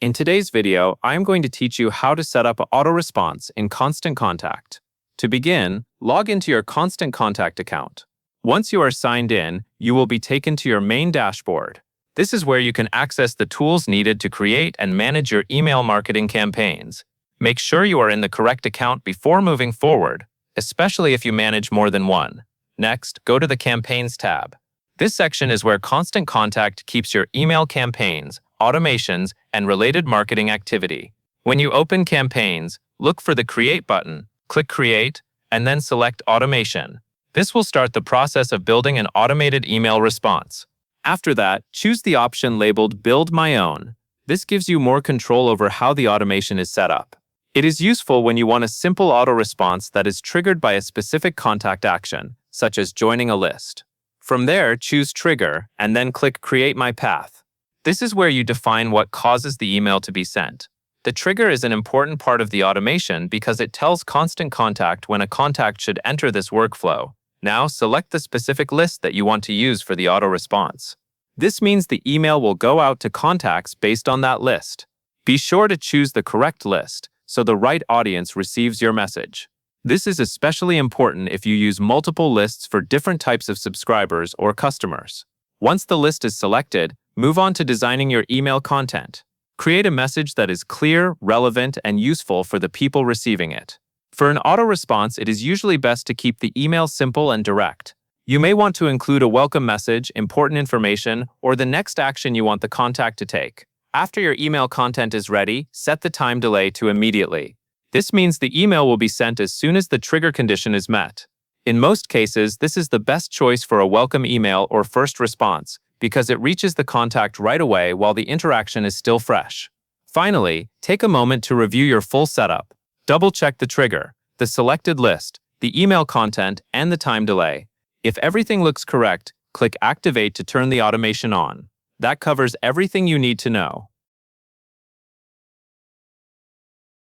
In today's video, I am going to teach you how to set up auto response in Constant Contact. To begin, log into your Constant Contact account. Once you are signed in, you will be taken to your main dashboard. This is where you can access the tools needed to create and manage your email marketing campaigns. Make sure you are in the correct account before moving forward, especially if you manage more than one. Next, go to the Campaigns tab. This section is where Constant Contact keeps your email campaigns, automations, and related marketing activity. When you open Campaigns, look for the Create button, click Create, and then select Automation. This will start the process of building an automated email response. After that, choose the option labeled Build My Own. This gives you more control over how the automation is set up. It is useful when you want a simple auto response that is triggered by a specific contact action, such as joining a list. From there, choose Trigger, and then click Create My Path. This is where you define what causes the email to be sent. The trigger is an important part of the automation because it tells Constant Contact when a contact should enter this workflow. Now, select the specific list that you want to use for the auto response. This means the email will go out to contacts based on that list. Be sure to choose the correct list so the right audience receives your message. This is especially important if you use multiple lists for different types of subscribers or customers. Once the list is selected, move on to designing your email content. Create a message that is clear, relevant, and useful for the people receiving it. For an auto response, it is usually best to keep the email simple and direct. You may want to include a welcome message, important information, or the next action you want the contact to take. After your email content is ready, set the time delay to immediately. This means the email will be sent as soon as the trigger condition is met. In most cases, this is the best choice for a welcome email or first response because it reaches the contact right away while the interaction is still fresh. Finally, take a moment to review your full setup. Double-check the trigger, the selected list, the email content, and the time delay. If everything looks correct, click Activate to turn the automation on. That covers everything you need to know.